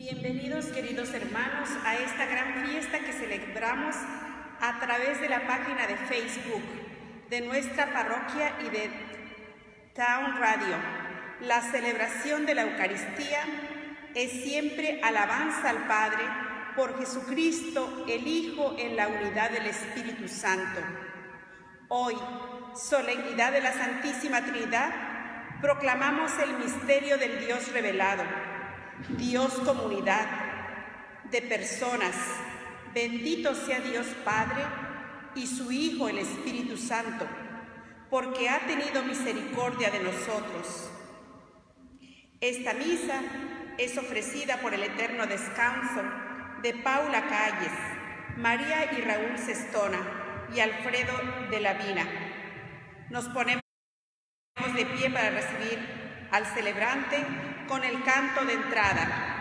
Bienvenidos, queridos hermanos, a esta gran fiesta que celebramos a través de la página de Facebook de nuestra parroquia y de Town Radio. La celebración de la Eucaristía es siempre alabanza al Padre por Jesucristo, el Hijo, en la unidad del Espíritu Santo. Hoy, solemnidad de la Santísima Trinidad, proclamamos el misterio del Dios revelado. Dios comunidad de personas, bendito sea Dios Padre y su Hijo el Espíritu Santo, porque ha tenido misericordia de nosotros. Esta misa es ofrecida por el Eterno Descanso de Paula Calles, María y Raúl Sestona y Alfredo de la Vina. Nos ponemos de pie para recibir al celebrante con el canto de entrada.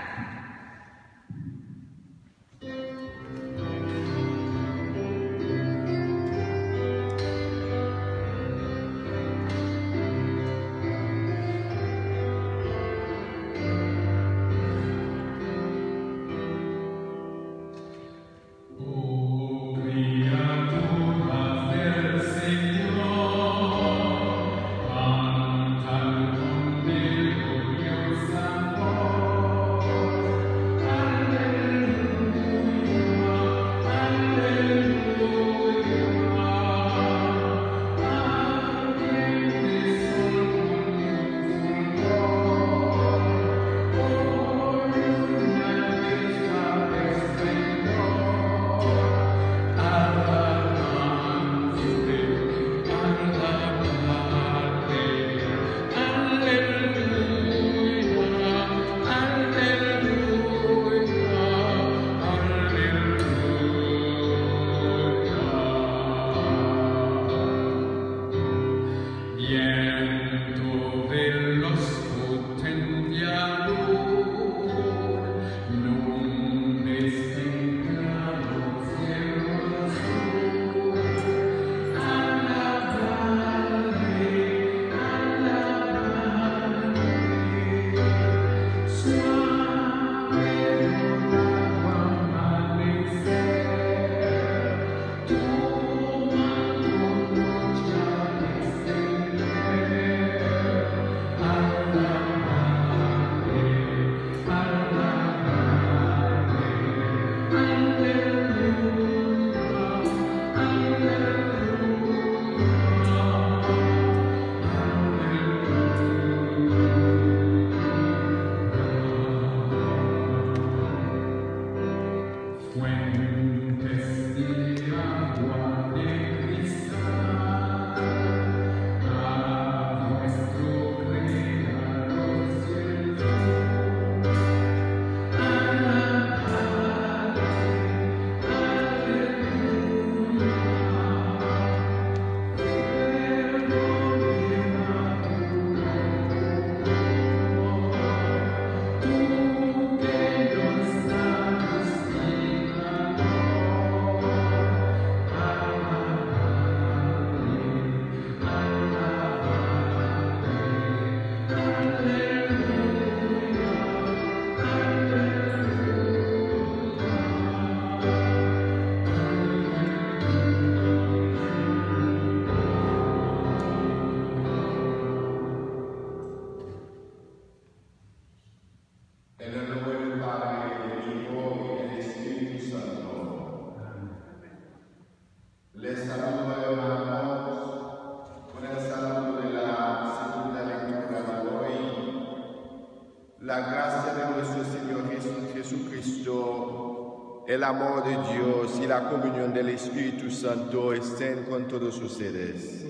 El amor de Dios y la comunión del Espíritu Santo estén con todos ustedes.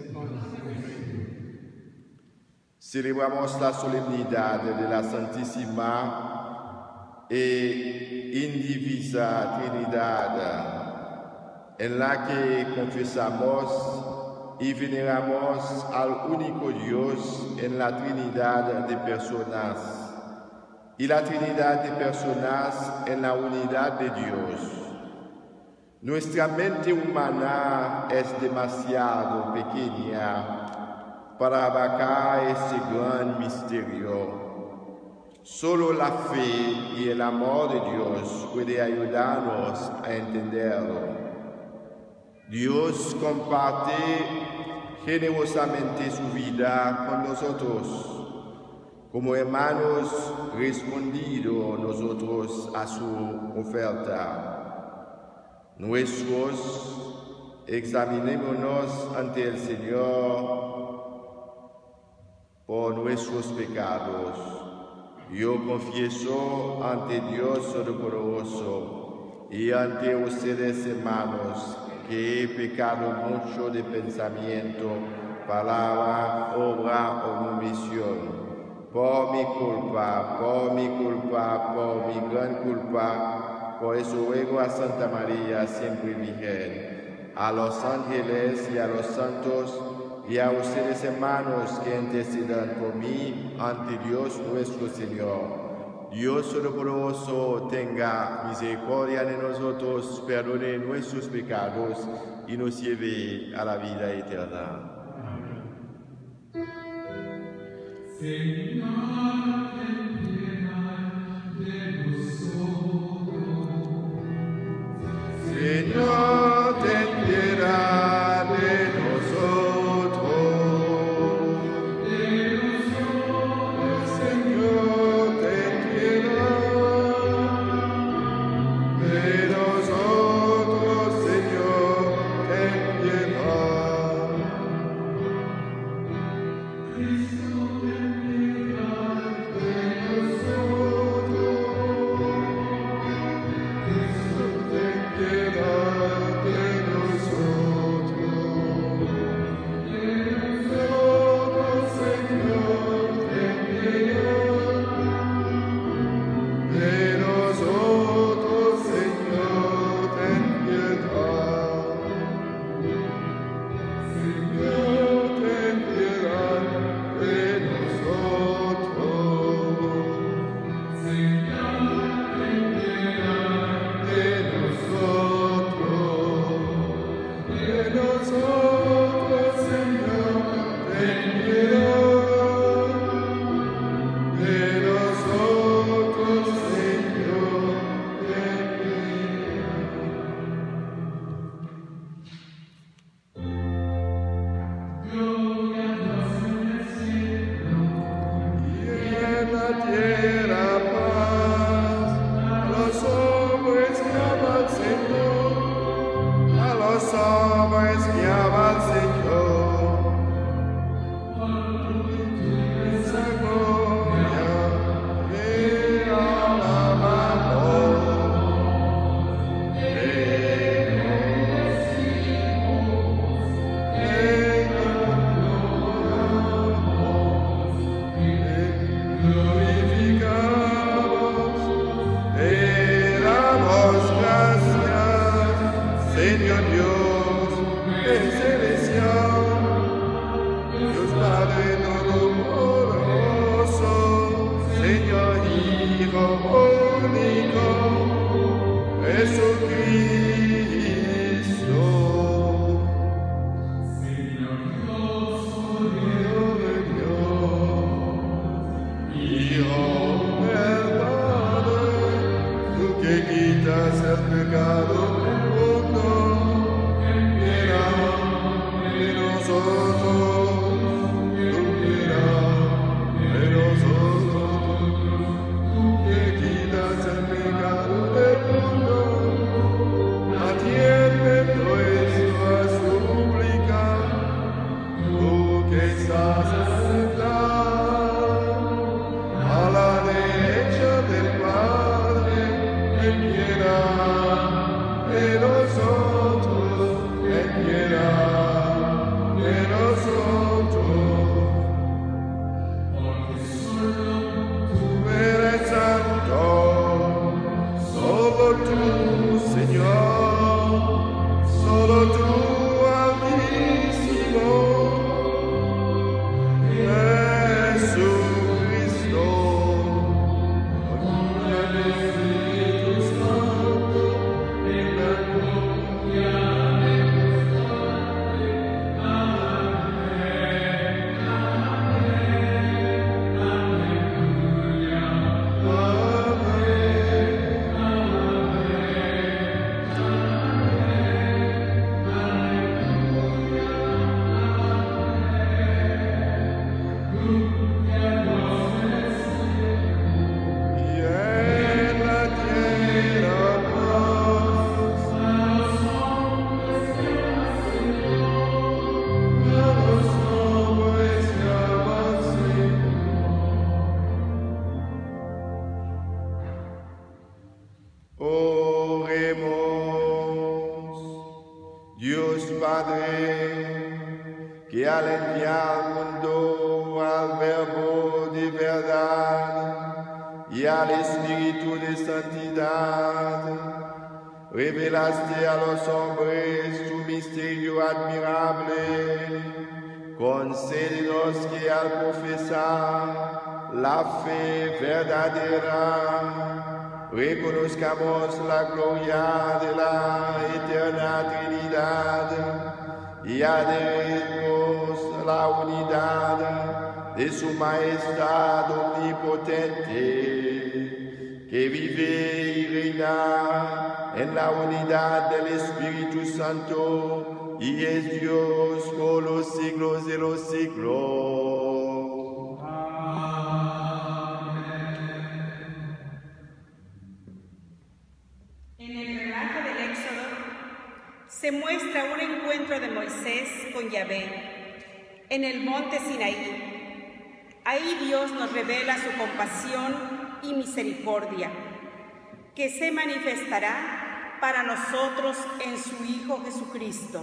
Celebramos la solemnidad de la Santísima e Indivisa Trinidad, en la que confesamos y veneramos al único Dios en la Trinidad de personas, y la Trinidad de personas en la unidad de Dios. Nuestra mente humana es demasiado pequeña para abarcar este gran misterio. Solo la fe y el amor de Dios puede ayudarnos a entenderlo. Dios comparte generosamente su vida con nosotros. Como hermanos, respondido nosotros a su oferta. Nuestros, examinémonos ante el Señor por nuestros pecados. Yo confieso ante Dios Todopoderoso y ante ustedes, hermanos, que he pecado mucho de pensamiento, palabra, obra o omisión. Por mi culpa, por mi gran culpa. Por eso ruego a Santa María, siempre Virgen, a los ángeles y a los santos, y a ustedes, hermanos, que intercedan por mí ante Dios nuestro Señor. Dios Todopoderoso tenga misericordia de nosotros, perdone nuestros pecados y nos lleve a la vida eterna. Señor, ten piedad de nosotros. Señor, ten piedad de nosotros. Señor, ten piedad de nosotros. Señor, ten piedad. Cristo, ten piedad de nosotros. Cristo, ten piedad de nosotros. Señor, ten piedad De nosotros, Señor, ten piedad. Señor, ten piedad de nosotros. Señor, ten piedad De nosotros. De nosotros, Señor, ten piedad. De nosotros, Señor, ten Gloria a Dios en el cielo, y en la tierra paz a los hombres que aman al Señor, a los hombres que aman al Señor. Esa gloria que alabamos. Glorificamos, te damos gracias, Señor Dios, el celestial, Dios Padre Todopoderoso, Señor Hijo único, Jesucristo. Señor Dios, Hijo de Dios, Hijo del Padre, tú que quitas el pecado del mundo, ten piedad de nosotros, ten piedad de nosotros, tú que quitas el pecado del mundo, atiende nuestra súplica. Tú que estás sentado a la derecha del Padre, ten piedad Dios Padre, que al enviar al mundo al Verbo de verdad y al Espíritu de santidad, revelaste a los hombres tu misterio admirable. Concédenos que al profesar la fe verdadera, reconozcamos la gloria de la eterna Trinidad y adherimos la unidad de su majestad omnipotente, que vive y reina en la unidad del Espíritu Santo y es Dios por los siglos de los siglos. En el relato del Éxodo se muestra un encuentro de Moisés con Yahvé en el monte Sinaí. Ahí Dios nos revela su compasión y misericordia, que se manifestará para nosotros en su Hijo Jesucristo.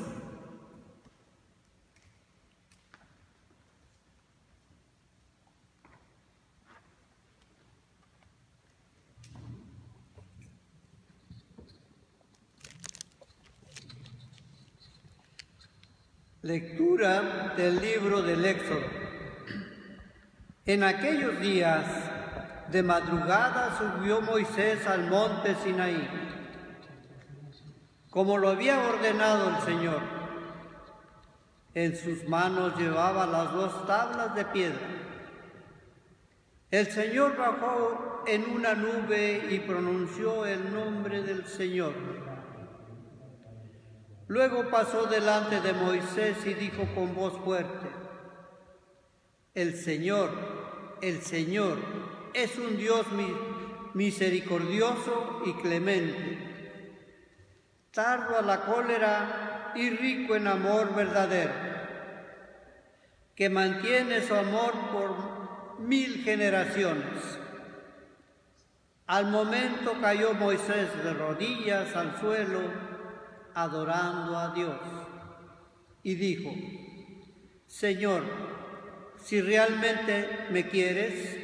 Lectura del libro del Éxodo. En aquellos días, de madrugada subió Moisés al monte Sinaí, como lo había ordenado el Señor. En sus manos llevaba las 2 tablas de piedra. El Señor bajó en una nube y pronunció el nombre del Señor. Luego pasó delante de Moisés y dijo con voz fuerte: el Señor es un Dios misericordioso y clemente, tardo a la cólera y rico en amor verdadero, que mantiene su amor por 1000 generaciones. Al momento cayó Moisés de rodillas al suelo, adorando a Dios, y dijo: Señor, si realmente me quieres,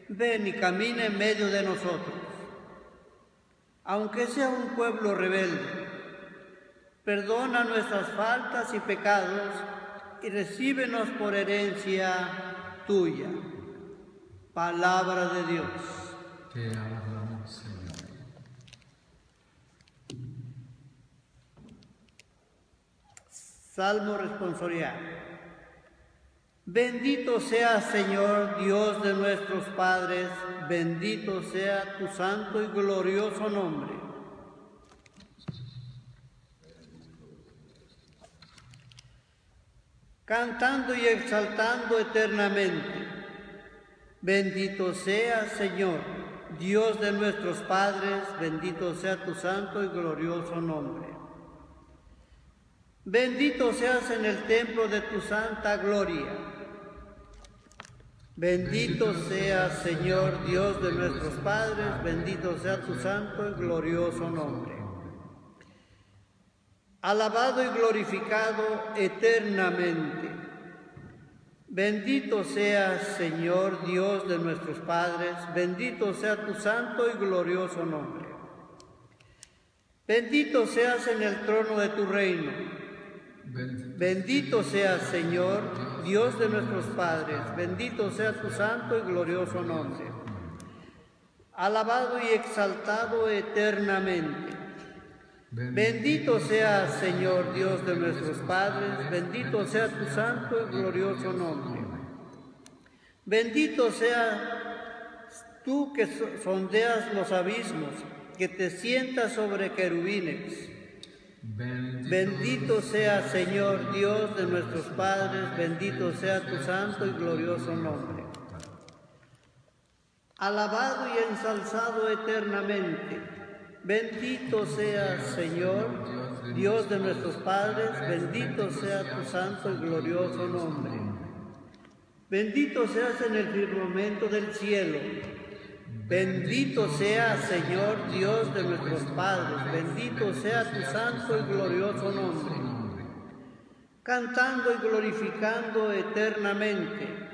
ven y camina en medio de nosotros. Aunque sea un pueblo rebelde, perdona nuestras faltas y pecados y recíbenos por herencia tuya. Palabra de Dios. Te alabamos, Señor. Salmo responsorial. Bendito sea, Señor, Dios de nuestros padres, bendito sea tu santo y glorioso nombre. Cantando y exaltando eternamente. Bendito sea, Señor, Dios de nuestros padres, bendito sea tu santo y glorioso nombre. Bendito seas en el templo de tu santa gloria. Bendito seas, Señor, Dios de nuestros padres, bendito sea tu santo y glorioso nombre. Alabado y glorificado eternamente. Bendito seas, Señor, Dios de nuestros padres, bendito sea tu santo y glorioso nombre. Bendito seas en el trono de tu reino. Bendito seas, Señor, Dios de nuestros padres, bendito sea tu santo y glorioso nombre. Alabado y exaltado eternamente. Bendito seas, Señor, Dios de nuestros padres, bendito sea tu santo y glorioso nombre. Bendito seas tú que sondeas los abismos, que te sientas sobre querubines. Bendito sea, Señor, Dios de nuestros padres, bendito sea tu santo y glorioso nombre. Alabado y ensalzado eternamente. Bendito sea, Señor, Dios de nuestros padres, bendito sea tu santo y glorioso nombre. Bendito seas en el firmamento del cielo. Bendito sea, Señor, Dios de nuestros padres, bendito sea tu santo y glorioso nombre. Cantando y glorificando eternamente.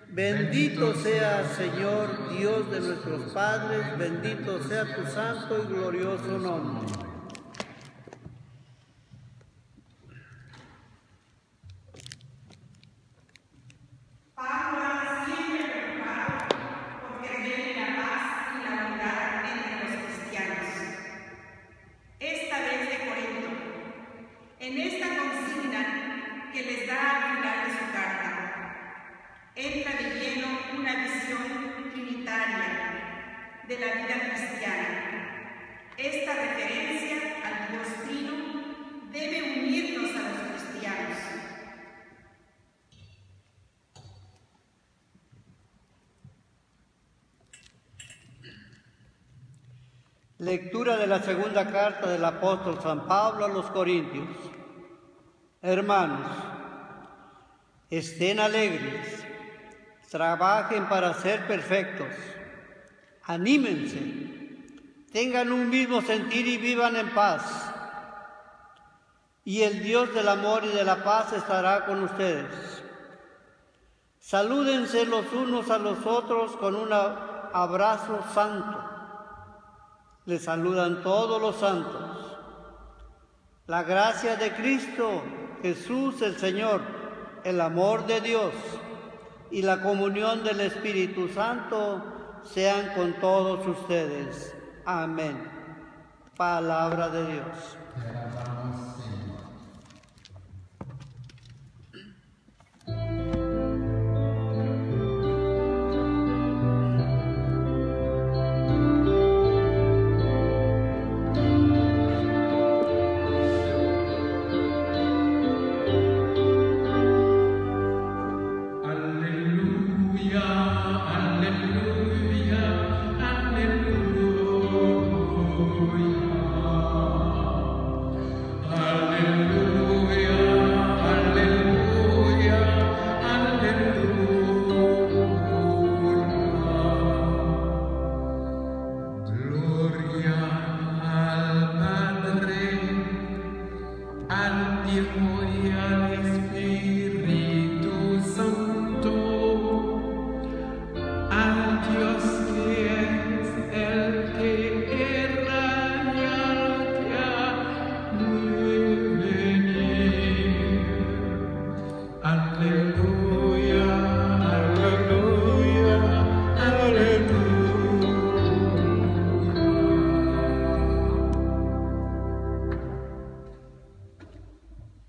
Bendito sea, Señor, Dios de nuestros padres, bendito sea tu santo y glorioso nombre. En esta consigna que les da al final de su carta, entra de lleno una visión trinitaria de la vida cristiana. Esta referencia al Dios Trino debe unirnos a los cristianos. Lectura de la segunda carta del apóstol San Pablo a los Corintios. Hermanos, estén alegres, trabajen para ser perfectos, anímense, tengan un mismo sentir y vivan en paz. Y el Dios del amor y de la paz estará con ustedes. Salúdense los unos a los otros con un abrazo santo. Les saludan todos los santos. La gracia de Cristo Jesús el Señor, el amor de Dios y la comunión del Espíritu Santo sean con todos ustedes. Amén. Palabra de Dios. Te alabamos, Señor.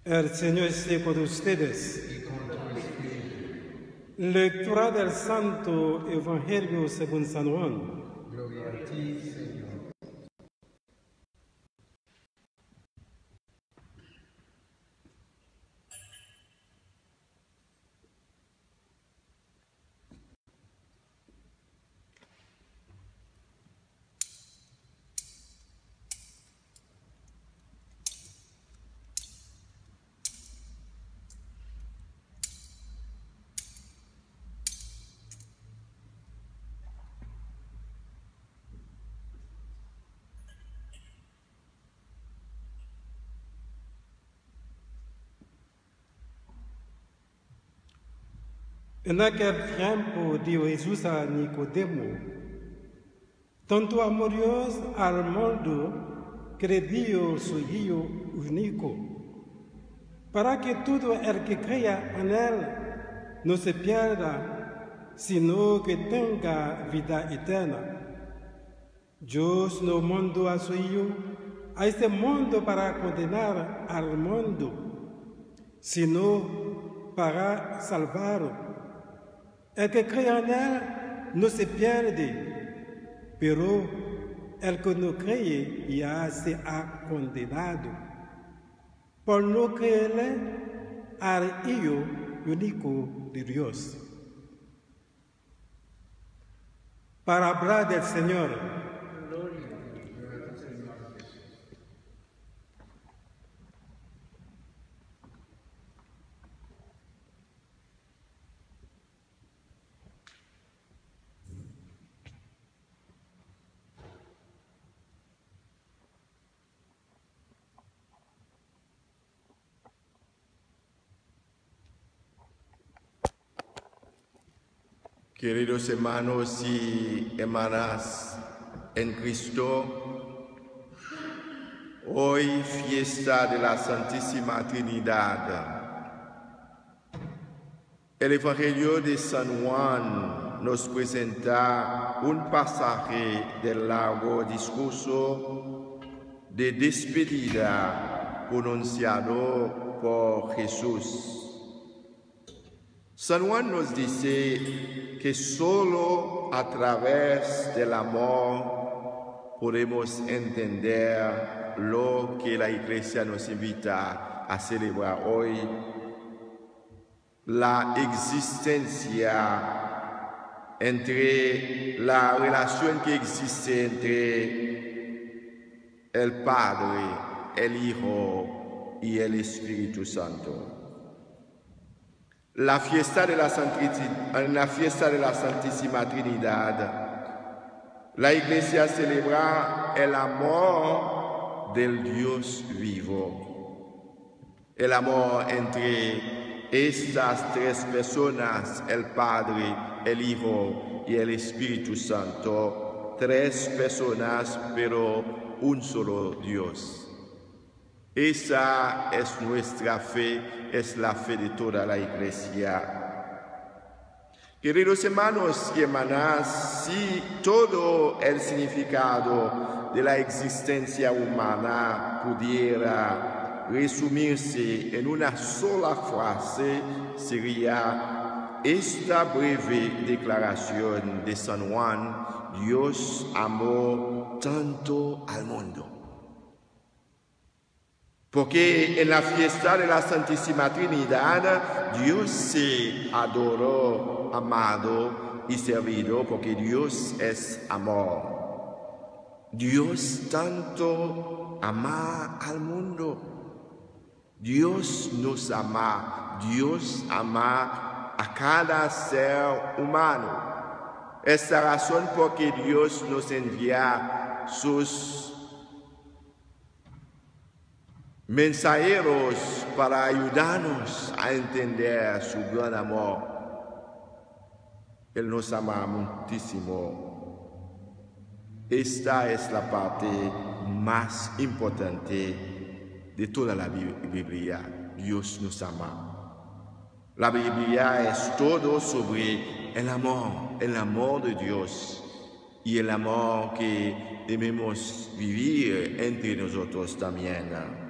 El Señor esté con ustedes. Lectura del Santo Evangelio según San Juan. Gloria a ti, Señor. En aquel tiempo dijo Jesús a Nicodemo: tanto amó Dios al mundo que le dio su Hijo único, para que todo el que crea en Él no se pierda, sino que tenga vida eterna. Dios no mandó a su Hijo a este mundo para condenar al mundo, sino para salvarlo. El que cree en Él no se pierde, pero el que no cree ya se ha condenado, por no creerle al Hijo único de Dios. Para hablar del Señor. Queridos hermanos y hermanas en Cristo, hoy fiesta de la Santísima Trinidad. El Evangelio de San Juan nos presenta un pasaje del largo discurso de despedida pronunciado por Jesús. San Juan nos dice que solo a través del amor podemos entender lo que la Iglesia nos invita a celebrar hoy, la existencia entre la relación que existe entre el Padre, el Hijo y el Espíritu Santo. La fiesta de la Santísima Trinidad, la Iglesia celebra el amor del Dios vivo, el amor entre estas tres personas, el Padre, el Hijo y el Espíritu Santo, tres personas pero un solo Dios. Esa es nuestra fe, es la fe de toda la Iglesia. Queridos hermanos y hermanas, si todo el significado de la existencia humana pudiera resumirse en una sola frase, sería esta breve declaración de San Juan: Dios amó tanto al mundo. Porque en la fiesta de la Santísima Trinidad, Dios se adoró, amado y servido, porque Dios es amor. Dios tanto ama al mundo. Dios nos ama. Dios ama a cada ser humano. Es la razón por que Dios nos envía sus mensajeros para ayudarnos a entender su gran amor. Él nos ama muchísimo. Esta es la parte más importante de toda la Biblia. Dios nos ama. La Biblia es todo sobre el amor de Dios y el amor que debemos vivir entre nosotros también.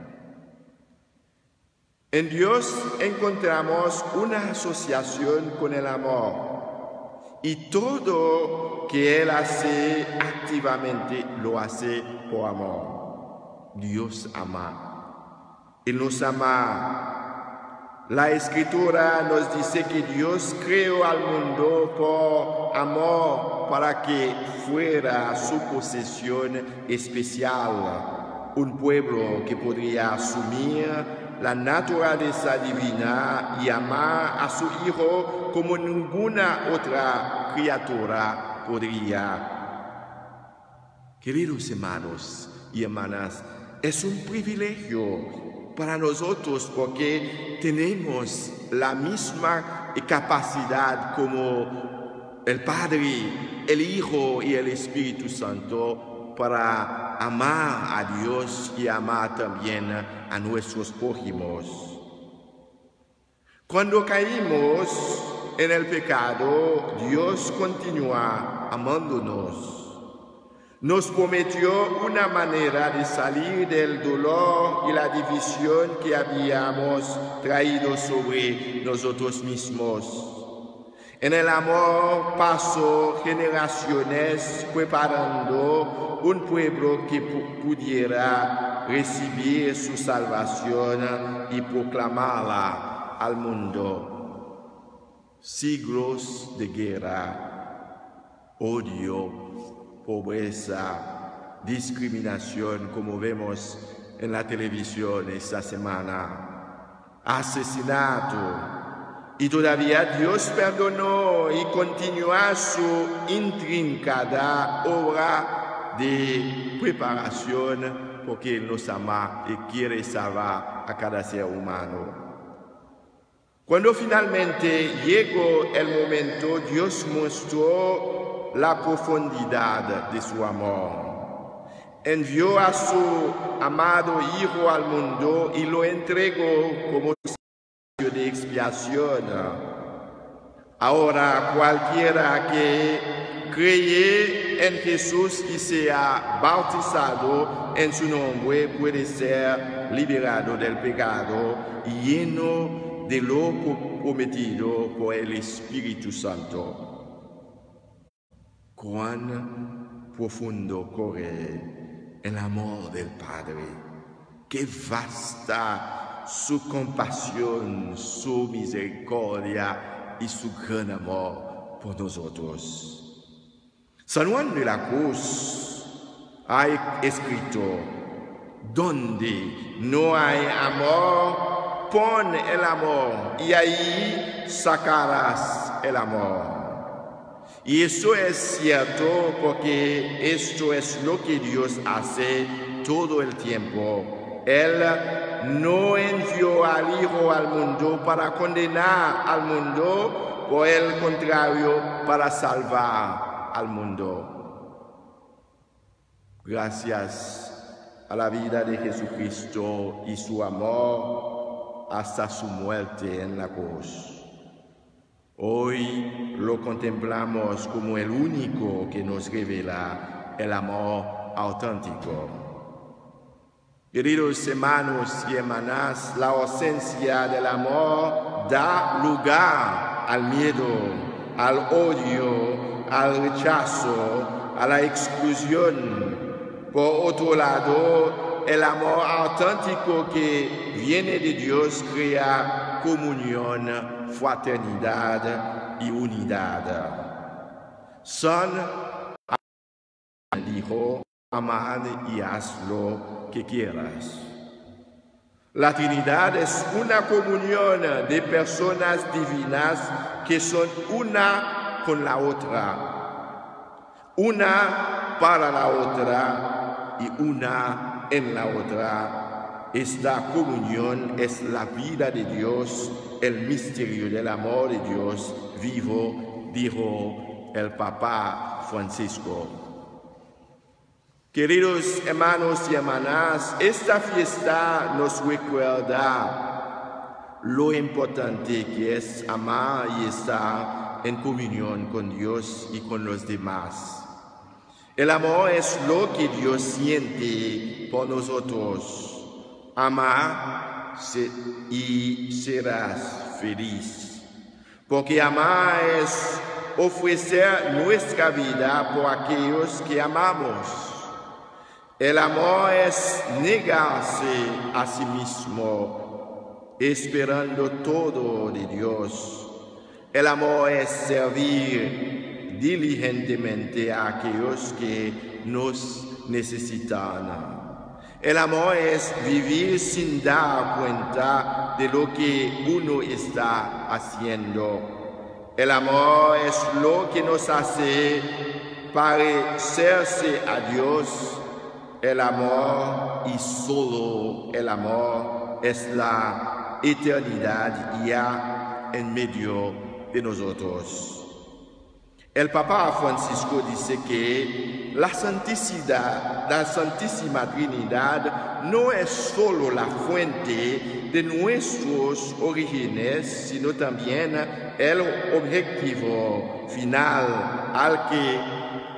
En Dios encontramos una asociación con el amor y todo que Él hace activamente lo hace por amor. Dios ama. Él nos ama. La Escritura nos dice que Dios creó al mundo por amor para que fuera su posesión especial, un pueblo que podría asumir la naturaleza divina y amar a su Hijo como ninguna otra criatura podría. Queridos hermanos y hermanas, es un privilegio para nosotros porque tenemos la misma capacidad como el Padre, el Hijo y el Espíritu Santo para amar a Dios y amar también a nuestros prójimos. Cuando caímos en el pecado, Dios continúa amándonos. Nos prometió una manera de salir del dolor y la división que habíamos traído sobre nosotros mismos. En el amor pasó generaciones preparando un pueblo que pudiera recibir su salvación y proclamarla al mundo. Siglos de guerra, odio, pobreza, discriminación, como vemos en la televisión esta semana, asesinato. Y todavía Dios perdonó y continúa su intrincada obra de preparación porque Él nos ama y quiere salvar a cada ser humano. Cuando finalmente llegó el momento, Dios mostró la profundidad de su amor. Envió a su amado Hijo al mundo y lo entregó como de expiación. Ahora cualquiera que cree en Jesús y sea bautizado en su nombre puede ser liberado del pecado y lleno de lo prometido por el Espíritu Santo. Cuán profundo corre el amor del Padre, qué vasta su compasión, su misericordia y su gran amor por nosotros. San Juan de la Cruz ha escrito: donde no hay amor, pon el amor y ahí sacarás el amor. Y eso es cierto porque esto es lo que Dios hace todo el tiempo. Él no envió al Hijo al mundo para condenar al mundo, por el contrario, para salvar al mundo. Gracias a la vida de Jesucristo y su amor hasta su muerte en la cruz. Hoy lo contemplamos como el único que nos revela el amor auténtico. Queridos hermanos y hermanas, la ausencia del amor da lugar al miedo, al odio, al rechazo, a la exclusión. Por otro lado, el amor auténtico que viene de Dios crea comunión, fraternidad y unidad. Son dijo: amad y haz lo que quieras. La Trinidad es una comunión de personas divinas que son una con la otra, una para la otra y una en la otra. Esta comunión es la vida de Dios, el misterio del amor de Dios vivo, dijo el Papa Francisco. Queridos hermanos y hermanas, esta fiesta nos recuerda lo importante que es amar y estar en comunión con Dios y con los demás. El amor es lo que Dios siente por nosotros. Ama y serás feliz. Porque amar es ofrecer nuestra vida por aquellos que amamos. El amor es negarse a sí mismo, esperando todo de Dios. El amor es servir diligentemente a aquellos que nos necesitan. El amor es vivir sin dar cuenta de lo que uno está haciendo. El amor es lo que nos hace parecerse a Dios. El amor y solo el amor es la eternidad ya en medio de nosotros. El Papa Francisco dice que la Santísima Trinidad no es solo la fuente de nuestros orígenes, sino también el objetivo final al que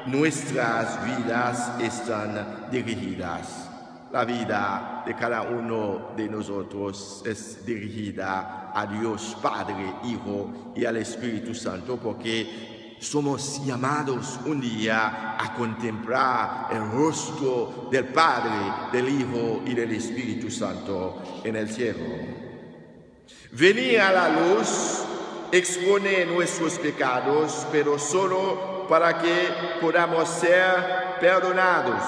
nuestras vidas están dirigidas. La vida de cada uno de nosotros es dirigida a Dios Padre, Hijo y al Espíritu Santo, porque somos llamados un día a contemplar el rostro del Padre, del Hijo y del Espíritu Santo en el cielo. Venir a la luz expone nuestros pecados, pero solo para que podamos ser perdonados.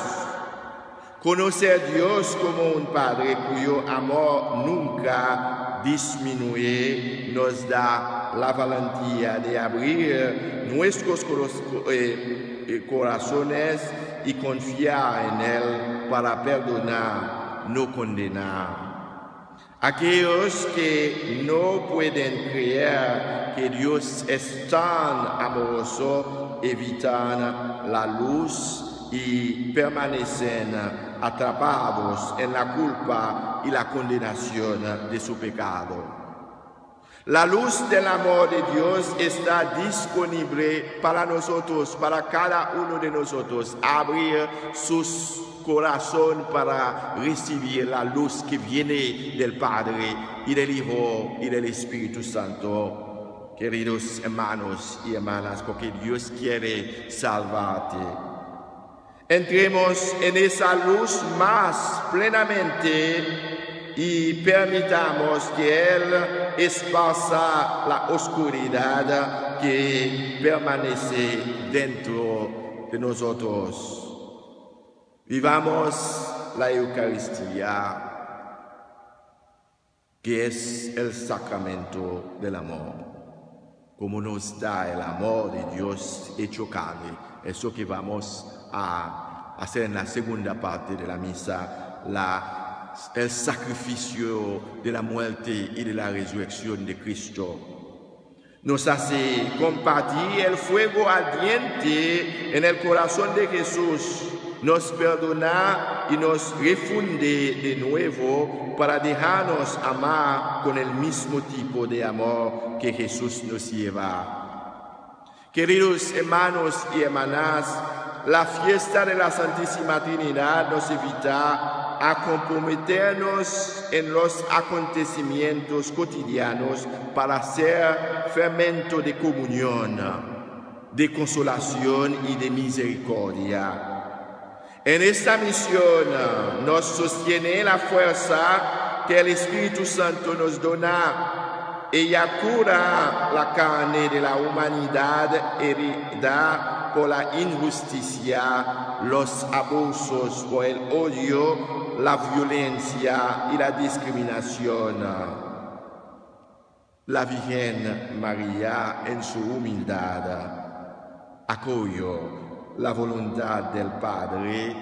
Conocer a Dios como un Padre cuyo amor nunca disminuye nos da la valentía de abrir nuestros corazones y confiar en Él para perdonar, no condenar. Aquellos que no pueden creer que Dios es tan amoroso evitan la luz y permanecen atrapados en la culpa y la condenación de su pecado. La luz del amor de Dios está disponible para nosotros, para cada uno de nosotros. Abrir sus corazón para recibir la luz que viene del Padre y del Hijo y del Espíritu Santo. Queridos hermanos y hermanas, porque Dios quiere salvarte. Entremos en esa luz más plenamente y permitamos que Él esparza la oscuridad que permanece dentro de nosotros. Vivamos la Eucaristía, que es el sacramento del amor, como nos da el amor de Dios hecho carne. Eso que vamos a hacer en la segunda parte de la misa, el sacrificio de la muerte y de la resurrección de Cristo. Nos hace compartir el fuego ardiente en el corazón de Jesús, nos perdona y nos refunde de nuevo para dejarnos amar con el mismo tipo de amor que Jesús nos lleva. Queridos hermanos y hermanas, la fiesta de la Santísima Trinidad nos invita a comprometernos en los acontecimientos cotidianos para ser fermento de comunión, de consolación y de misericordia. En esta misión nos sostiene la fuerza que el Espíritu Santo nos dona. Ella cura la carne de la humanidad herida por la injusticia, los abusos, por el odio, la violencia y la discriminación. La Virgen María, en su humildad, acogió la voluntad del Padre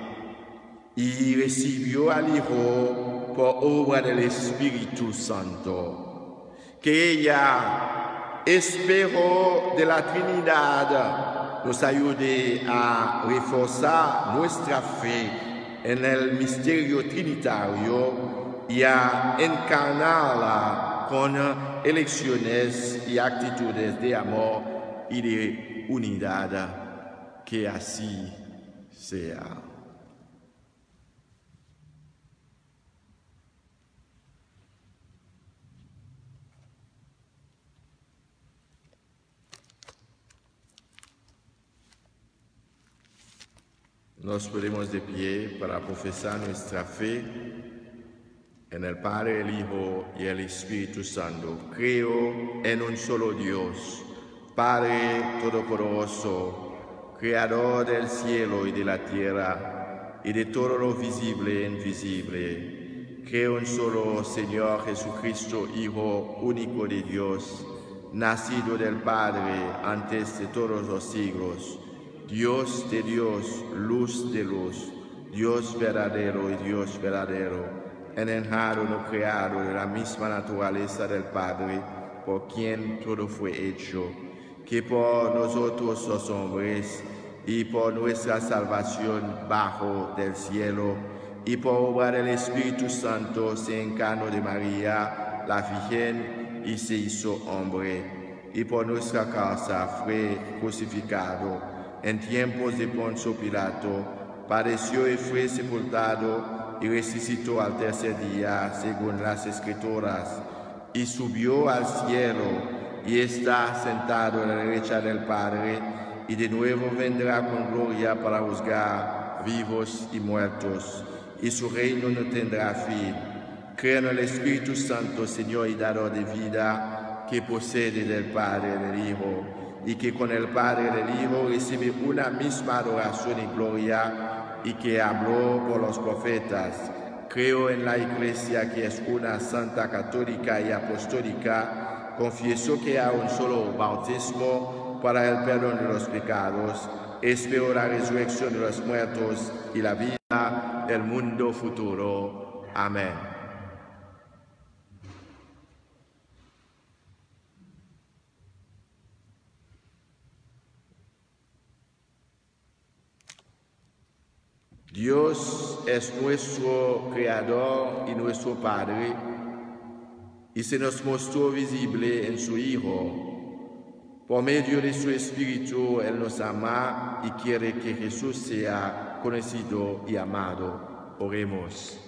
y recibió al Hijo por obra del Espíritu Santo. Que ella, espejo de la Trinidad, nos ayude a reforzar nuestra fe en el misterio trinitario y a encarnarla con elecciones y actitudes de amor y de unidad. Que así sea. Nos ponemos de pie para profesar nuestra fe en el Padre, el Hijo y el Espíritu Santo. Creo en un solo Dios, Padre Todopoderoso, Creador del cielo y de la tierra, y de todo lo visible e invisible. Creo en solo Señor Jesucristo, Hijo único de Dios, nacido del Padre antes de todos los siglos, Dios de Dios, luz de luz, Dios verdadero y Dios verdadero, engendrado no creado de la misma naturaleza del Padre, por quien todo fue hecho, que por nosotros los hombres y por nuestra salvación bajo del cielo y por obra del Espíritu Santo se encarnó de María, la Virgen, y se hizo hombre, y por nuestra causa fue crucificado en tiempos de Poncio Pilato, padeció y fue sepultado y resucitó al tercer día según las Escrituras, y subió al cielo y está sentado a la derecha del Padre, y de nuevo vendrá con gloria para juzgar vivos y muertos, y su reino no tendrá fin. Creo en el Espíritu Santo, Señor y dador de vida, que procede del Padre y del Hijo, y que con el Padre y del Hijo recibe una misma adoración y gloria, y que habló por los profetas. Creo en la Iglesia, que es una santa, católica y apostólica. Confieso que hay un solo bautismo para el perdón de los pecados. Espero la resurrección de los muertos y la vida del mundo futuro. Amén. Dios es nuestro Creador y nuestro Padre, y se nos mostró visible en su Hijo. Por medio de su Espíritu, Él nos ama y quiere que Jesús sea conocido y amado. Oremos.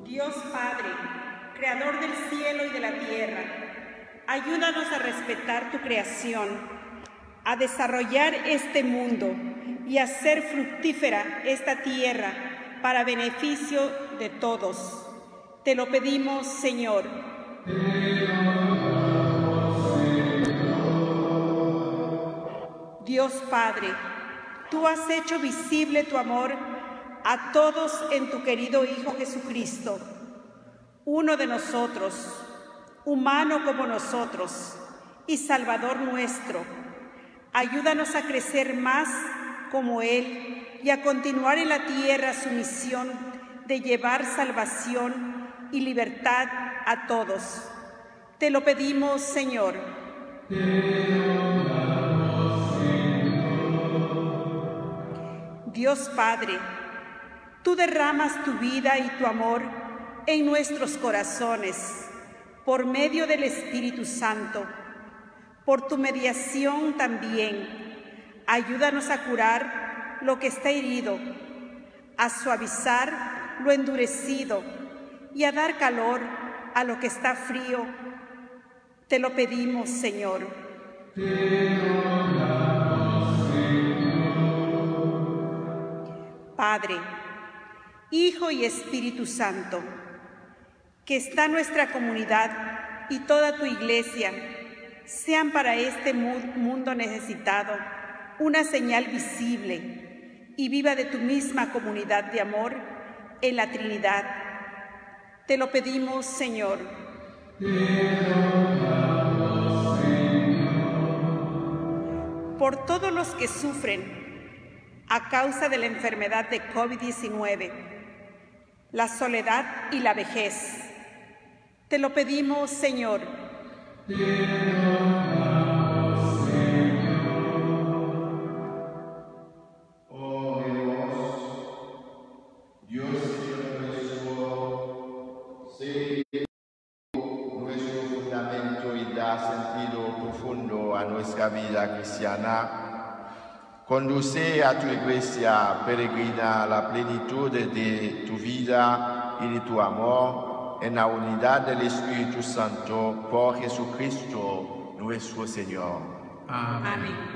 Dios Padre, Creador del cielo y de la tierra, ayúdanos a respetar tu creación, a desarrollar este mundo y a hacer fructífera esta tierra para beneficio de todos. Te lo pedimos, Señor. Dios Padre, tú has hecho visible tu amor a todos en tu querido Hijo Jesucristo, uno de nosotros, humano como nosotros y Salvador nuestro. Ayúdanos a crecer más como Él y a continuar en la tierra su misión de llevar salvación y libertad a todos. Te lo pedimos, Señor. Dios Padre, tú derramas tu vida y tu amor en nuestros corazones por medio del Espíritu Santo. Por tu mediación también, ayúdanos a curar lo que está herido, a suavizar lo endurecido y a dar calor a lo que está frío. Te lo pedimos, Señor. Padre, Hijo y Espíritu Santo, que está nuestra comunidad y toda tu Iglesia sean para este mundo necesitado una señal visible y viva de tu misma comunidad de amor en la Trinidad. Te lo pedimos, Señor. Por todos los que sufren a causa de la enfermedad de COVID-19, la soledad y la vejez, te lo pedimos, Señor. Sentido profundo a nuestra vida cristiana. Conduce a tu Iglesia peregrina a la plenitud de tu vida y de tu amor en la unidad del Espíritu Santo por Jesucristo nuestro Señor. Amén.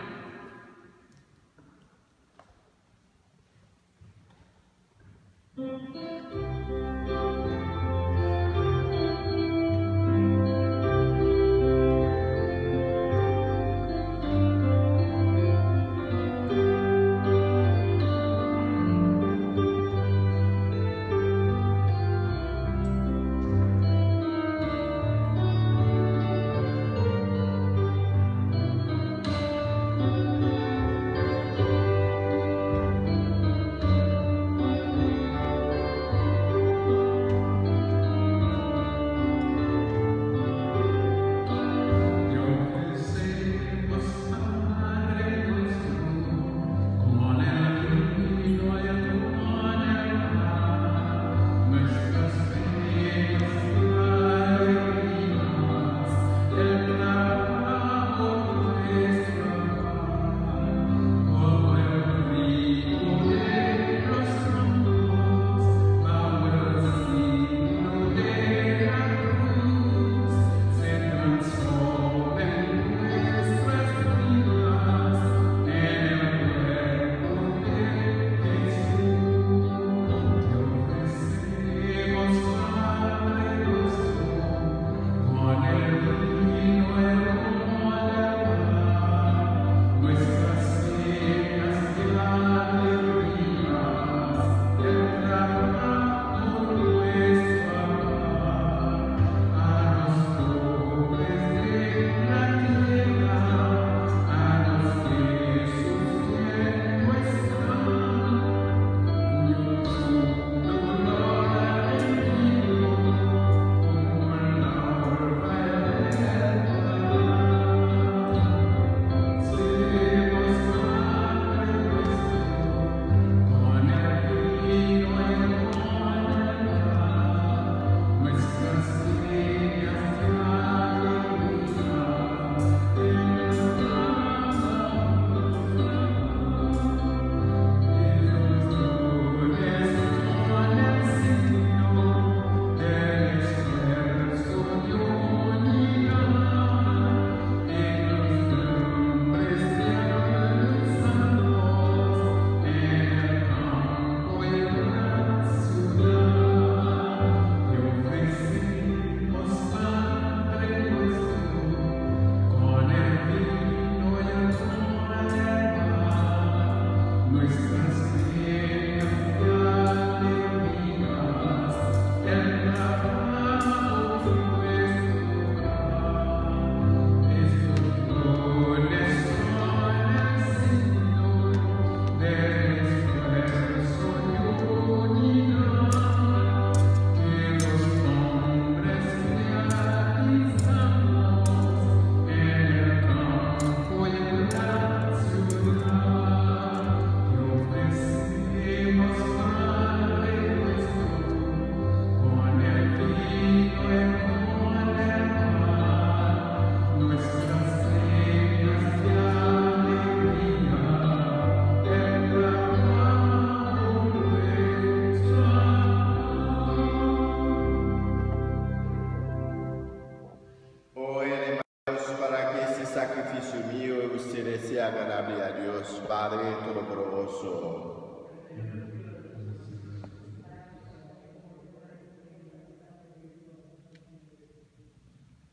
agradable a Dios, Padre Todopoderoso.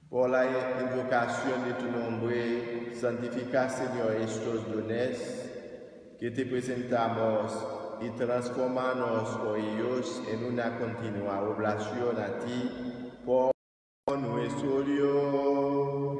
Por la invocación de tu nombre, santifica, Señor, estos dones que te presentamos y transformanos por ellos en una continua oblación a ti por nuestro Dios.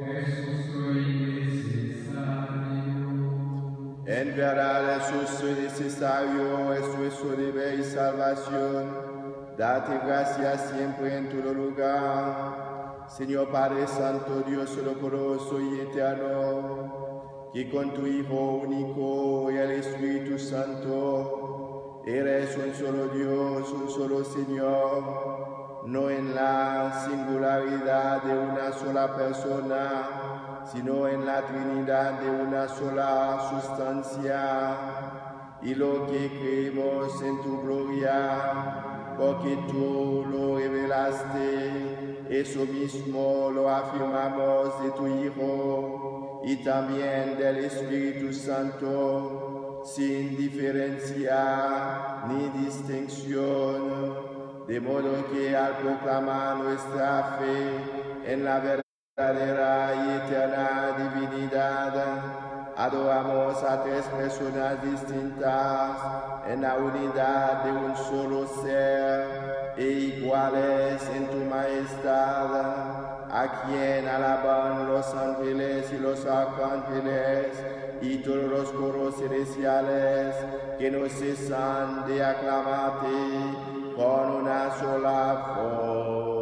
En verdad, Jesús es necesario, es nuestro deber y salvación. Date gracias siempre en todo lugar. Señor Padre Santo, Dios Todopoderoso y Eterno, que con tu Hijo único y el Espíritu Santo eres un solo Dios, un solo Señor, no en la singularidad de una sola persona, sino en la Trinidad de una sola sustancia, y lo que creemos en tu gloria, porque tú lo revelaste. Eso mismo lo afirmamos de tu Hijo y también del Espíritu Santo, sin diferencia ni distinción, de modo que al proclamar nuestra fe en la verdadera y eterna divinidad, adoramos a tres personas distintas en la unidad de un solo ser e iguales en tu majestad, a quien alaban los ángeles y los arcángeles y todos los coros celestiales que no cesan de aclamarte con una sola voz.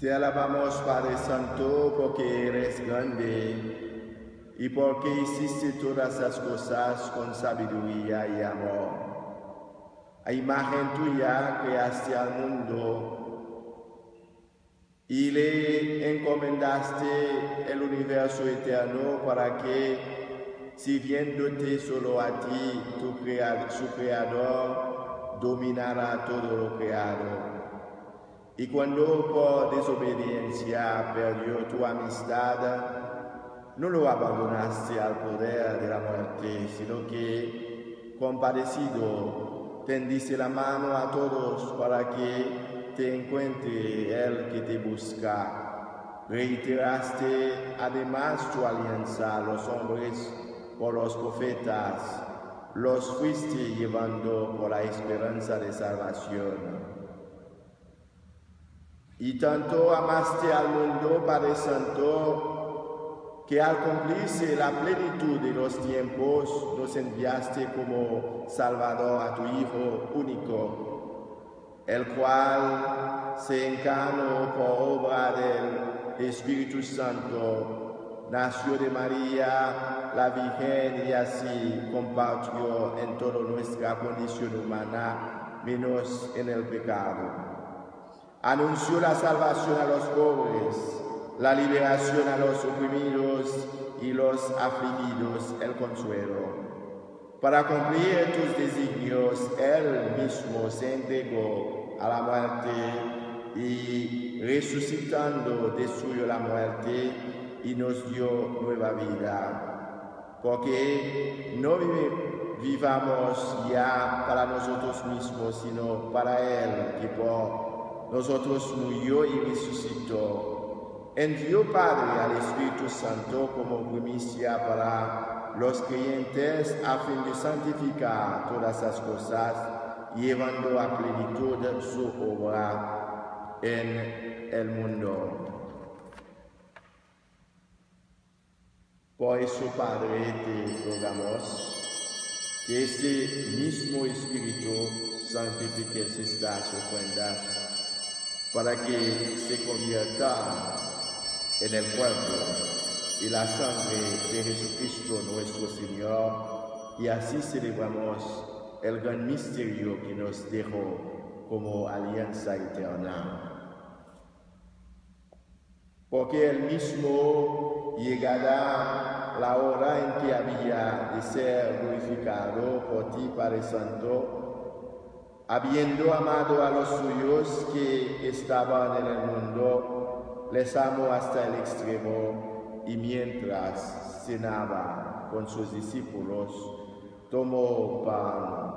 Te alabamos, Padre Santo, porque eres grande y porque hiciste todas las cosas con sabiduría y amor. A imagen tuya creaste al mundo y le encomendaste el universo eterno para que, sirviéndote solo a ti, su creador, dominara todo lo creado. Y cuando por desobediencia perdió tu amistad, no lo abandonaste al poder de la muerte, sino que, compadecido, tendiste la mano a todos para que te encuentre el que te busca. Reiteraste además tu alianza a los hombres por los profetas, los fuiste llevando por la esperanza de salvación. Y tanto amaste al mundo, Padre Santo, que al cumplirse la plenitud de los tiempos, nos enviaste como Salvador a tu Hijo único, el cual se encarnó por obra del Espíritu Santo, nació de María, la Virgen, y así compartió en toda nuestra condición humana, menos en el pecado. Anunció la salvación a los pobres, la liberación a los oprimidos y los afligidos, el consuelo. Para cumplir tus designios, Él mismo se entregó a la muerte y resucitando destruyó la muerte y nos dio nueva vida. Porque no vivamos ya para nosotros mismos, sino para Él, que por nosotros murió y resucitó. Envió Padre al Espíritu Santo como primicia para los creyentes a fin de santificar todas las cosas, llevando a plenitud su obra en el mundo. Por eso, Padre, te rogamos que este mismo Espíritu santifique estas ofrendas para que se convierta en el cuerpo y la sangre de Jesucristo nuestro Señor, y así celebramos el gran misterio que nos dejó como alianza eterna. Porque Él mismo llegará la hora en que había de ser glorificado por ti, Padre Santo, habiendo amado a los suyos que estaban en el mundo, les amó hasta el extremo, y mientras cenaba con sus discípulos, tomó pan,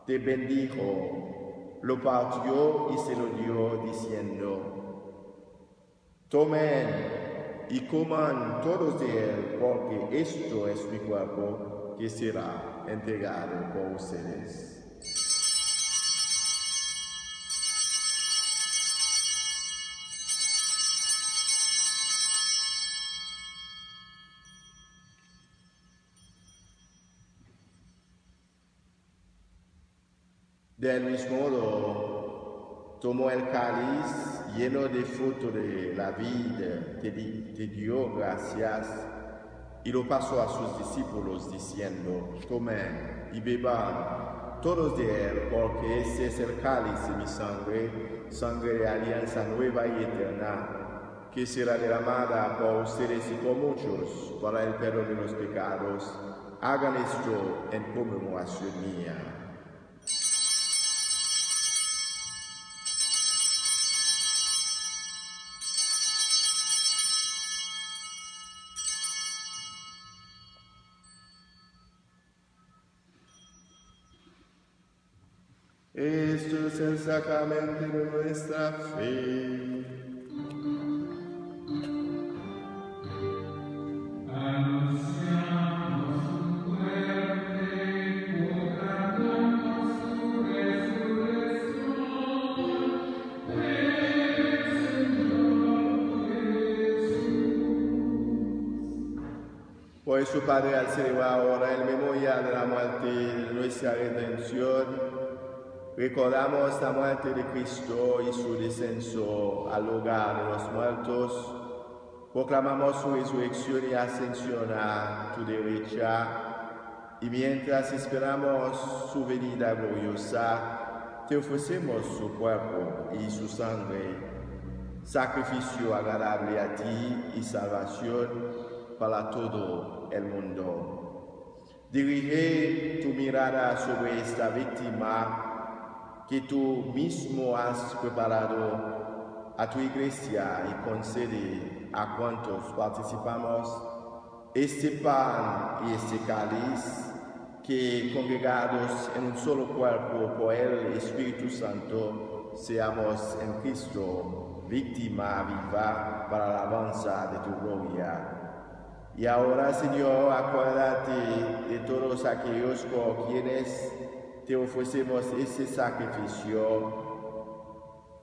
te bendijo, lo partió y se lo dio, diciendo: tomen y coman todos de él, porque esto es mi cuerpo que será entregado por ustedes. Del mismo modo, tomó el cáliz lleno de fruto de la vid, te dio gracias y lo pasó a sus discípulos diciendo: tomen y beban todos de él, porque este es el cáliz de mi sangre, sangre de alianza nueva y eterna, que será derramada por ustedes y por muchos para el perdón de los pecados. Hagan esto en conmemoración mía. Esto es el sacramento de nuestra fe. Anunciamos tu muerte, proclamamos tu resurrección. Ven, Señor Jesús. Por eso, Padre, al celebrar ahora el memorial de la muerte de nuestra redención, recordamos la muerte de Cristo y su descenso al lugar de los muertos. Proclamamos su resurrección y ascensión a tu derecha. Y mientras esperamos su venida gloriosa, te ofrecemos su cuerpo y su sangre, sacrificio agradable a ti y salvación para todo el mundo. Dirige tu mirada sobre esta víctima que tú mismo has preparado a tu iglesia, y concede a cuantos participamos este pan y este cáliz, que congregados en un solo cuerpo por el Espíritu Santo, seamos en Cristo víctima viva para la alabanza de tu gloria. Y ahora, Señor, acuérdate de todos aquellos por quienes te ofrecemos este sacrificio,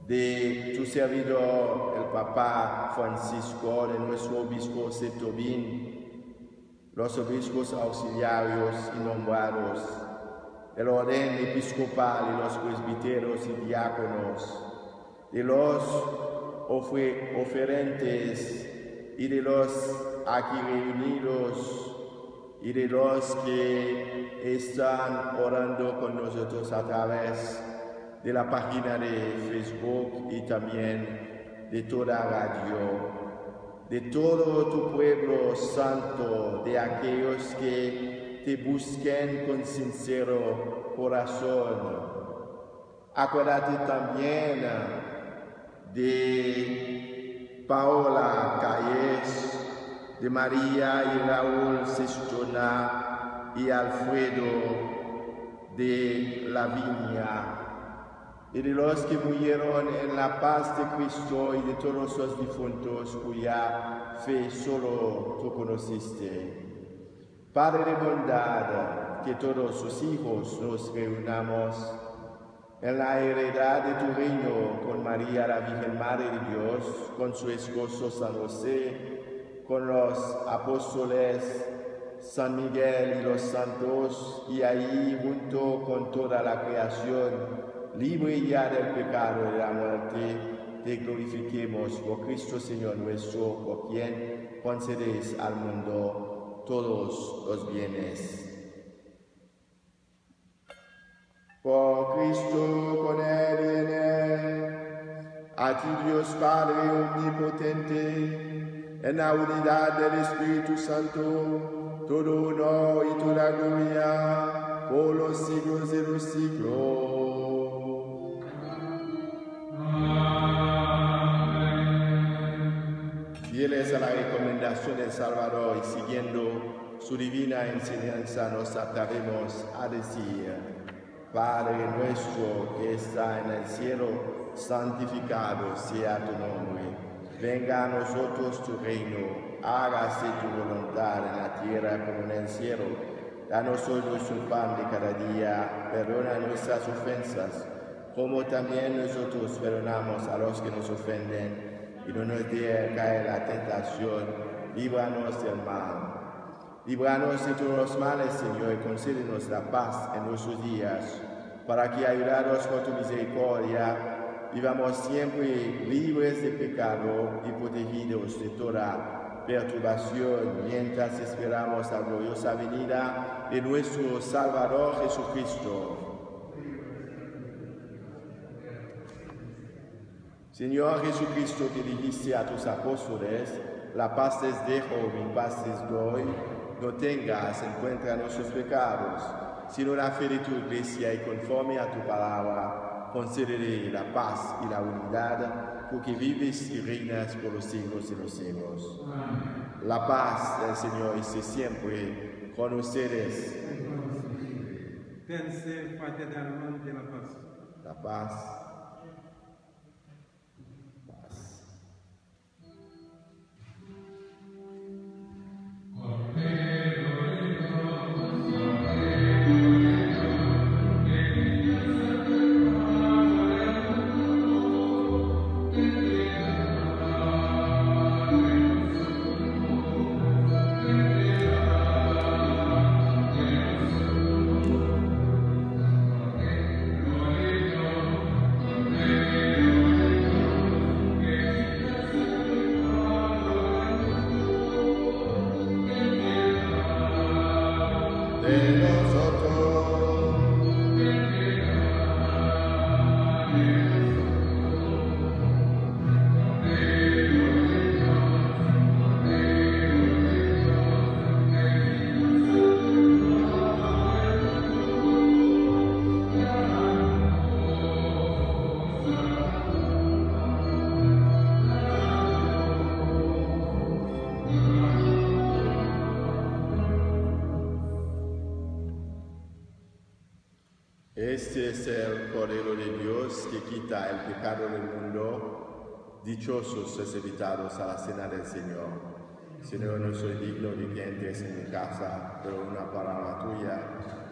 de tu servidor, el Papa Francisco, de nuestro obispo Setobín, los obispos auxiliares y nombrados, del orden episcopal y los presbíteros y diáconos, de los oferentes y de los aquí reunidos, y de los que están orando con nosotros a través de la página de Facebook y también de toda radio, de todo tu pueblo santo, de aquellos que te busquen con sincero corazón. Acuérdate también de Paola Calles, de María y Raúl Sestona y Alfredo de la Viña, y de los que murieron en la paz de Cristo y de todos los difuntos cuya fe solo tú conociste. Padre de bondad, que todos sus hijos nos reunamos en la heredad de tu reino con María, la Virgen Madre de Dios, con su esposo San José, con los apóstoles, San Miguel y los santos, y ahí junto con toda la creación, libre ya del pecado y de la muerte, te glorifiquemos por Cristo Señor nuestro, por quien concedéis al mundo todos los bienes. Por Cristo, con Él y en Él, a ti Dios Padre omnipotente, en la unidad del Espíritu Santo, todo honor y toda gloria, por los siglos de los siglos. Fieles a la recomendación del Salvador y siguiendo su divina enseñanza, nos atrevemos a decir: Padre nuestro que está en el cielo, santificado sea tu nombre. Venga a nosotros tu reino, hágase tu voluntad en la tierra como en el cielo. Danos hoy nuestro pan de cada día, perdona nuestras ofensas, como también nosotros perdonamos a los que nos ofenden. Y no nos dejes caer en la tentación, líbranos del mal. Líbranos de todos los males, Señor, y concédenos la paz en nuestros días, para que, ayudados por tu misericordia, vivamos siempre libres de pecado y protegidos de toda perturbación, mientras esperamos la gloriosa venida de nuestro Salvador Jesucristo. Señor Jesucristo, que dijiste a tus apóstoles: la paz les dejo, mi paz les doy, no tengas en cuenta nuestros pecados, sino la fe de tu iglesia, y conforme a tu palabra, concédele la paz y la unidad, porque vives y reinas por los siglos de los siglos. Amén. La paz del Señor esté siempre con ustedes. Dense fraternalmente la paz. La paz. Este es el Cordero de Dios que quita el pecado del mundo. Dichosos los invitados a la cena del Señor. Señor, no soy digno de que entres en mi casa, pero una palabra tuya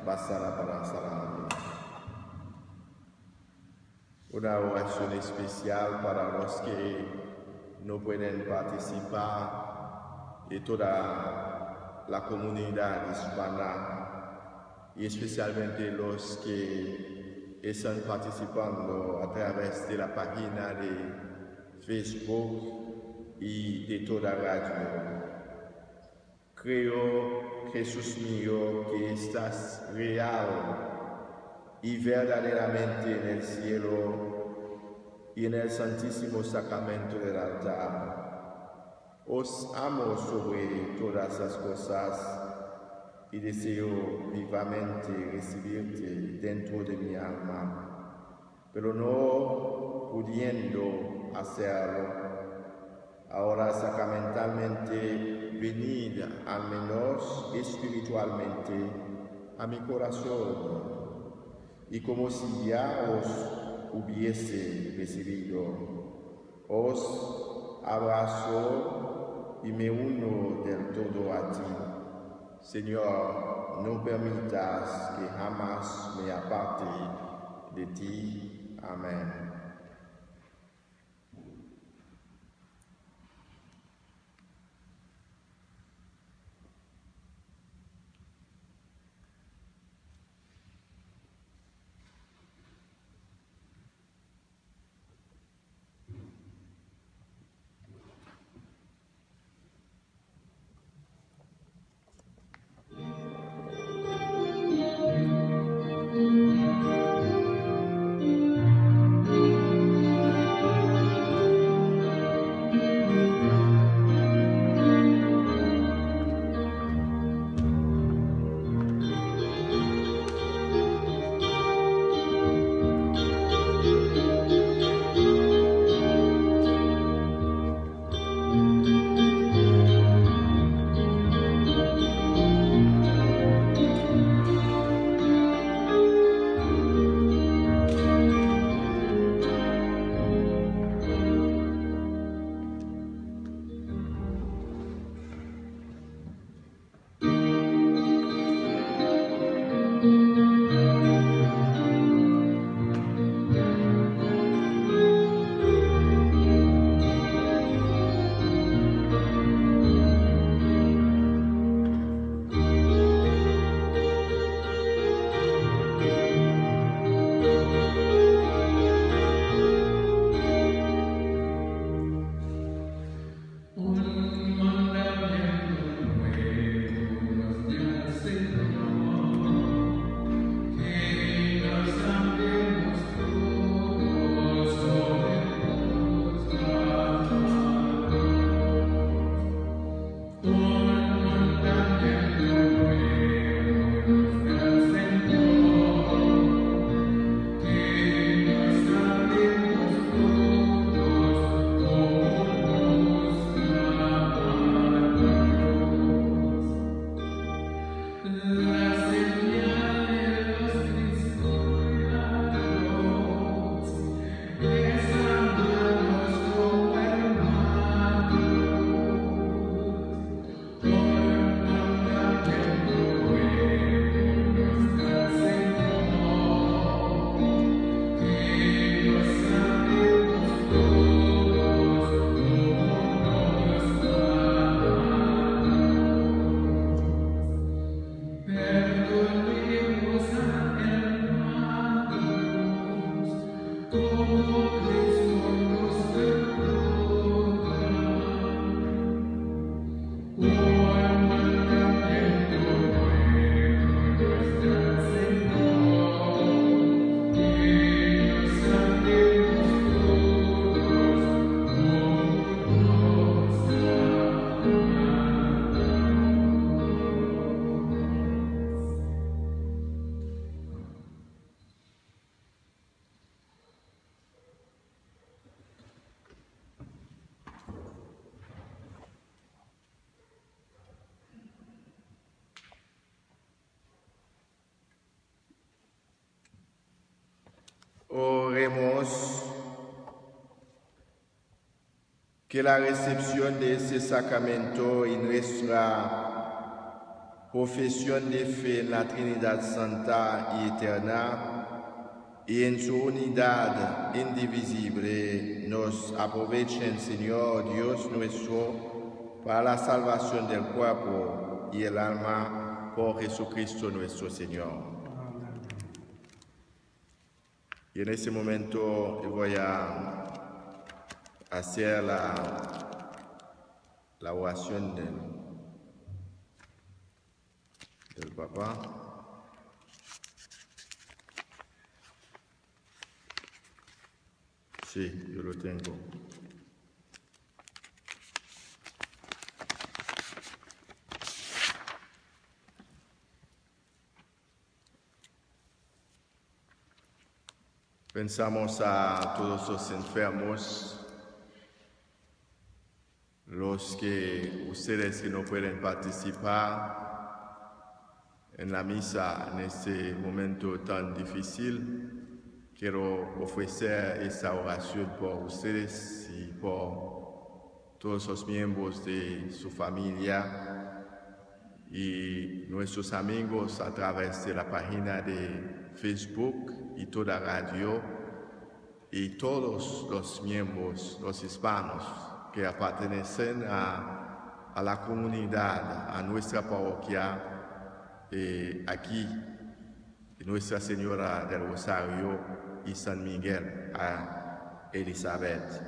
bastará para salvarme. Una oración especial para los que no pueden participar y toda la comunidad hispana, y especialmente los que están participando a través de la página de Facebook y de toda radio. Creo, Jesús mío, que estás real y verdaderamente en el cielo y en el santísimo sacramento del altar. Os amo sobre todas las cosas y deseo vivamente recibirte dentro de mi alma, pero no pudiendo hacerlo. Ahora sacramentalmente, venid al menos espiritualmente a mi corazón, y como si ya os hubiese recibido, os abrazo y me uno del todo a ti. Señor, no permitas que jamás me aparte de ti. Amén. Oremos que la recepción de ese sacramento y nuestra profesión de fe en la Trinidad Santa y Eterna y en su unidad indivisible nos aprovechen, Señor Dios nuestro, para la salvación del cuerpo y el alma por Jesucristo nuestro Señor. Y en ese momento voy a hacer la oración del Papa. Sí, yo lo tengo. Pensamos a todos los enfermos los que ustedes que no pueden participar en la misa en este momento tan difícil, quiero ofrecer esta oración por ustedes y por todos los miembros de su familia y nuestros amigos a través de la página de Facebook y toda radio y todos los miembros, los hispanos que pertenecen a la comunidad, a nuestra parroquia aquí, Nuestra Señora del Rosario y San Miguel a Elizabeth.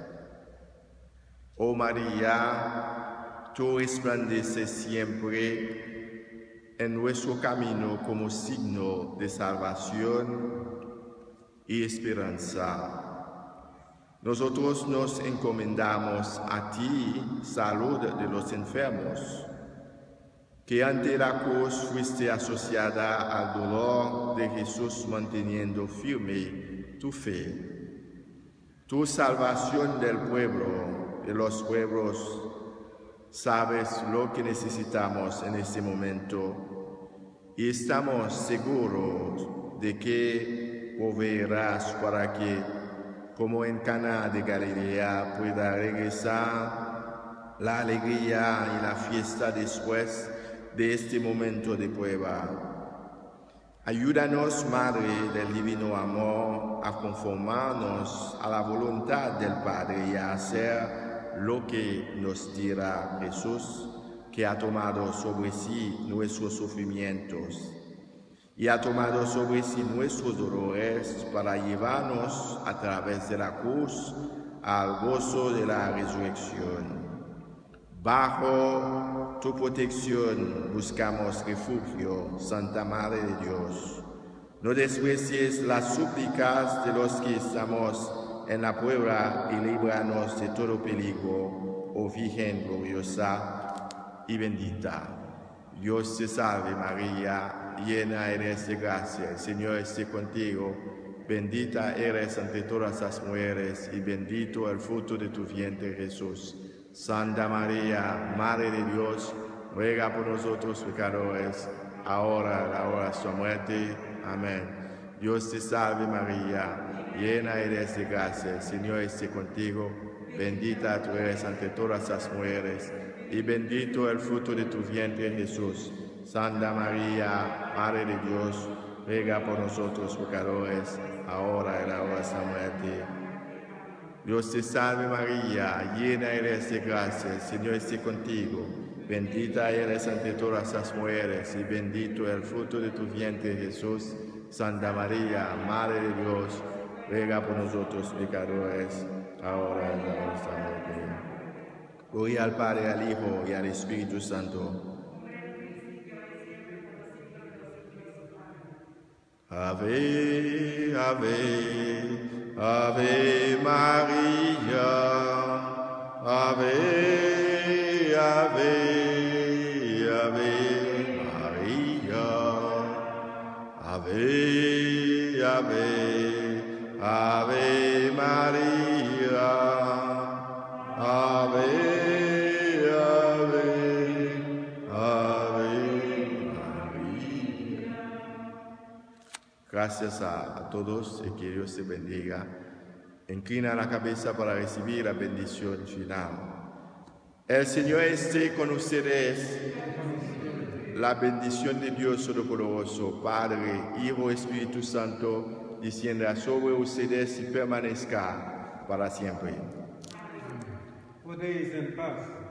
Oh María, tú resplandeces siempre en nuestro camino como signo de salvación y esperanza. Nosotros nos encomendamos a ti, salud de los enfermos, que ante la cruz fuiste asociada al dolor de Jesús manteniendo firme tu fe. Tu salvación del pueblo, de los pueblos, sabes lo que necesitamos en este momento y estamos seguros de que proveerás para que, como en Caná de Galilea, pueda regresar la alegría y la fiesta después de este momento de prueba. Ayúdanos, Madre del Divino Amor, a conformarnos a la voluntad del Padre y a hacer lo que nos dirá Jesús, que ha tomado sobre sí nuestros sufrimientos y ha tomado sobre sí nuestros dolores para llevarnos a través de la cruz al gozo de la resurrección. Bajo tu protección buscamos refugio, Santa Madre de Dios. No desprecies las súplicas de los que estamos en la prueba y líbranos de todo peligro, oh Virgen gloriosa y bendita. Dios te salve María, llena eres de gracia, el Señor esté contigo. Bendita eres entre todas las mujeres y bendito el fruto de tu vientre Jesús. Santa María, Madre de Dios, ruega por nosotros pecadores, ahora y a la hora de nuestra muerte. Amén. Dios te salve María, llena eres de gracia, el Señor esté contigo. Bendita tú eres entre todas las mujeres y bendito el fruto de tu vientre Jesús. Santa María, Madre de Dios, ruega por nosotros pecadores, ahora y a la hora de nuestra muerte. Dios te salve María, llena eres de gracia, el Señor esté contigo. Bendita eres entre todas las mujeres y bendito el fruto de tu vientre Jesús. Santa María, Madre de Dios, ruega por nosotros pecadores, ahora y a la hora de nuestra muerte. Gloria al Padre, al Hijo y al Espíritu Santo. Ave, ave. Ave María, Ave, Ave, Ave María, Ave, Ave, Ave María, Ave, Ave, Ave María. Gracias a todos y que Dios te bendiga. Inclina la cabeza para recibir la bendición final. El Señor esté con ustedes. La bendición de Dios Todopoderoso, Padre, Hijo, Espíritu Santo, descienda sobre ustedes y permanezca para siempre. Podéis en paz.